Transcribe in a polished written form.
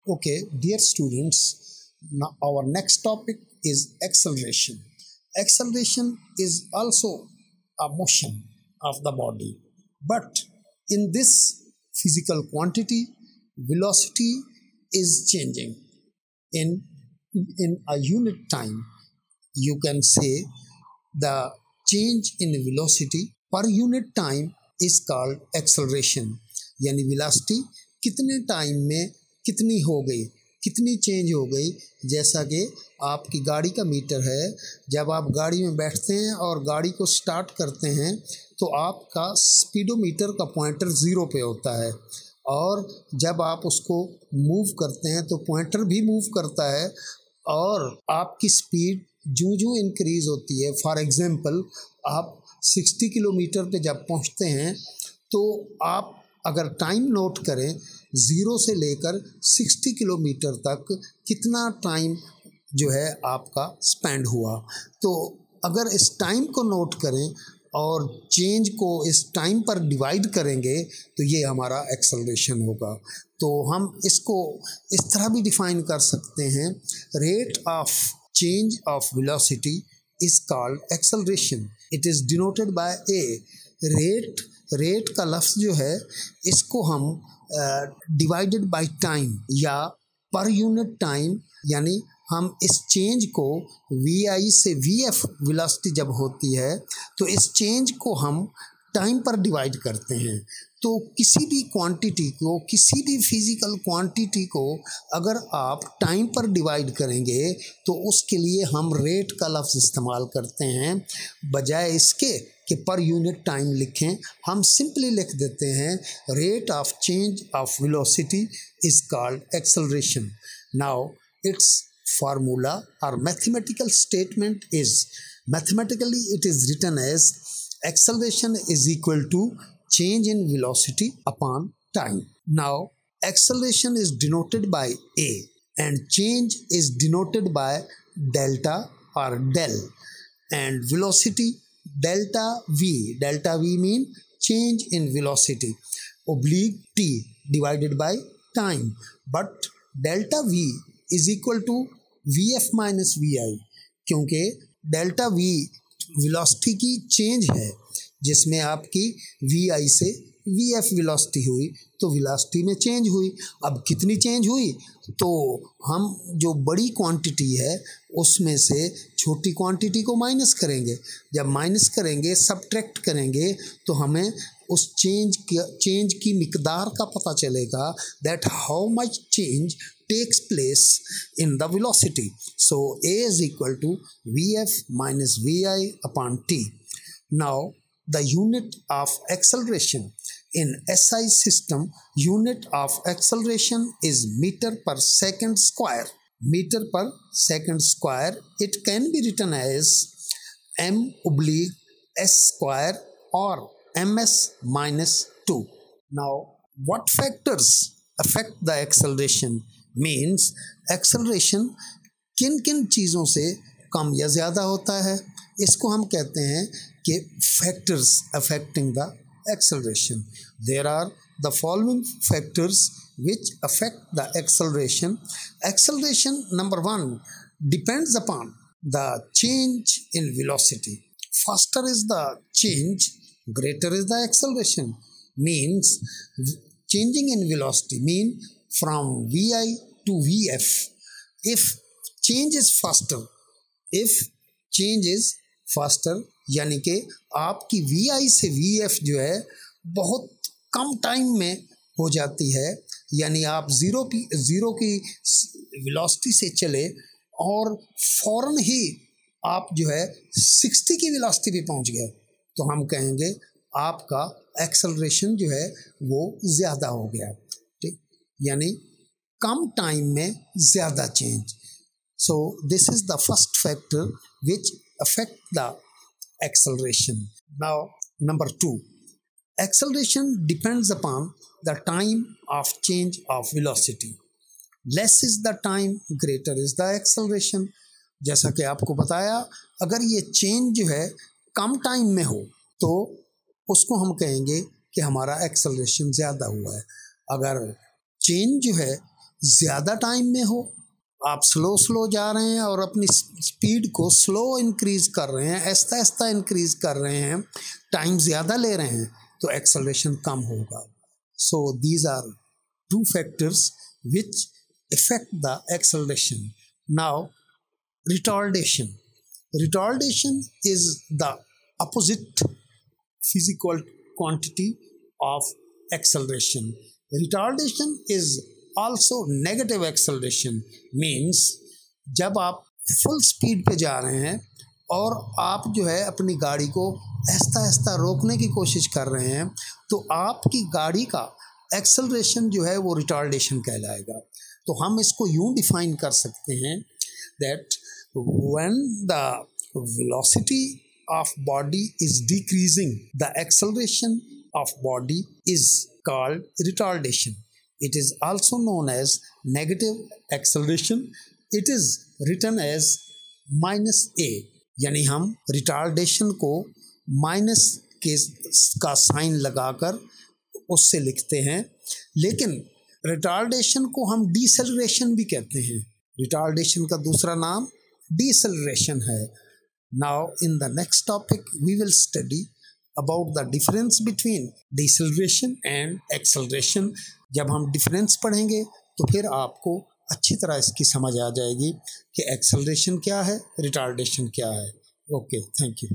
Okay, dear students, now our next topic is acceleration. Acceleration is also a motion of the body, but in this physical quantity, velocity is changing in a unit time. You can say the change in velocity per unit time is called acceleration. यानी velocity कितने time में कितनी हो गई, कितनी change हो गई। जैसा कि आपकी गाड़ी का मीटर है, जब आप गाड़ी में बैठते हैं और गाड़ी को स्टार्ट करते हैं तो आपका स्पीडोमीटर का पॉइंटर ज़ीरो पे होता है, और जब आप उसको मूव करते हैं तो पॉइंटर भी मूव करता है और आपकी स्पीड जो इंक्रीज़ होती है। फॉर एग्ज़ाम्पल, आप 60 किलोमीटर पे जब पहुंचते हैं तो आप अगर टाइम नोट करें, ज़ीरो से लेकर 60 किलोमीटर तक कितना टाइम जो है आपका स्पेंड हुआ, तो अगर इस टाइम को नोट करें और चेंज को इस टाइम पर डिवाइड करेंगे तो ये हमारा एक्सेलरेशन होगा। तो हम इसको इस तरह भी डिफाइन कर सकते हैं, rate of change of velocity is called acceleration. It is denoted by A. Rate का लफ्ज़ जो है इसको हम डिवाइडेड बाय टाइम या पर यूनिट टाइम, यानी हम इस चेंज को वी से वी एफ वेलोसिटी जब होती है तो इस चेंज को हम टाइम पर डिवाइड करते हैं। तो किसी भी क्वांटिटी को, किसी भी फिज़िकल क्वांटिटी को अगर आप टाइम पर डिवाइड करेंगे तो उसके लिए हम रेट का लफ्ज़ इस्तेमाल करते हैं। बजाय इसके कि पर यूनिट टाइम लिखें, हम सिंपली लिख देते हैं rate of change of velocity is called acceleration. Now it's formula or mathematical statement is, mathematically it is written as acceleration is equal to change in velocity upon time. Now acceleration is denoted by a and change is denoted by delta or del, and velocity delta v mean change in velocity oblique t divided by time, but delta v is equal to v f minus v i, क्योंकि delta v velocity की change है जिसमें आपकी we आई से V F velocity हुई तो velocity में change हुई। अब कितनी चेंज हुई, तो हम जो बड़ी क्वांटिटी है उसमें से छोटी क्वांटिटी को माइनस करेंगे। जब माइनस करेंगे, सब्ट्रैक्ट करेंगे, तो हमें उस चेंज की मिकदार का पता चलेगा, that how much change takes place in the velocity. So a is equal to vf minus vi upon t. Now the unit of acceleration in SI system, unit of acceleration is meter per second square. Meter per second square, it can be written as m oblique s square or ms minus 2. Now what factors affect the acceleration? Means acceleration किन किन चीज़ों से कम या ज़्यादा होता है, इसको हम कहते हैं कि factors affecting the acceleration. There are the following factors which affect the acceleration. Acceleration number 1 depends upon the change in velocity. Faster is the change, greater is the acceleration. Means changing in velocity mean from vi to vf. If change is faster, यानी कि आपकी vi से vf जो है बहुत कम time में हो जाती है, यानी आप ज़ीरो की वेलोसिटी से चले और फ़ौरन ही आप जो है 60 की वेलोसिटी पे पहुंच गए, तो हम कहेंगे आपका एक्सेलरेशन जो है वो ज़्यादा हो गया। ठीक, यानी कम टाइम में ज़्यादा change. So this is the first factor which affect the acceleration. Now number 2, acceleration depends upon the time of change of velocity. Less is the time, greater is the acceleration. जैसा कि आपको बताया, अगर ये change जो है कम time में हो तो उसको हम कहेंगे कि हमारा एक्सेलरेशन ज़्यादा हुआ है। अगर चेंज जो है ज़्यादा टाइम में हो, आप स्लो जा रहे हैं और अपनी स्पीड को स्लो इंक्रीज कर रहे हैं, आहिस्ता आहिस्ता इंक्रीज कर रहे हैं, टाइम ज़्यादा ले रहे हैं, तो एक्सेलरेशन कम होगा. So these are two factors which affect the acceleration. Now, retardation. Retardation is the opposite physical quantity of acceleration. Retardation is also negative acceleration. Means जब आप फुल स्पीड पे जा रहे हैं और आप जो है अपनी गाड़ी को आहिस्ता आहिस्ता रोकने की कोशिश कर रहे हैं, तो आपकी गाड़ी का एक्सेलरेशन जो है वो रिटार्डेशन कहलाएगा. तो हम इसको यूं डिफाइन कर सकते हैं that when the velocity of body is decreasing the acceleration of body is called retardation. It is also known as negative acceleration. It is written as -a, यानी हम रिटार्डेशन को माइनस का साइन लगाकर उससे लिखते हैं. लेकिन रिटार्डेशन को हम डिसेलरेशन भी कहते हैं. रिटार्डेशन का दूसरा नाम डिसेलरेशन है. Now in the next topic we will study about the difference between deceleration and acceleration. जब हम डिफरेंस पढ़ेंगे तो फिर आपको अच्छी तरह इसकी समझ आ जाएगी कि एक्सेलरेशन क्या है, रिटार्डेशन क्या है. Okay, thank you.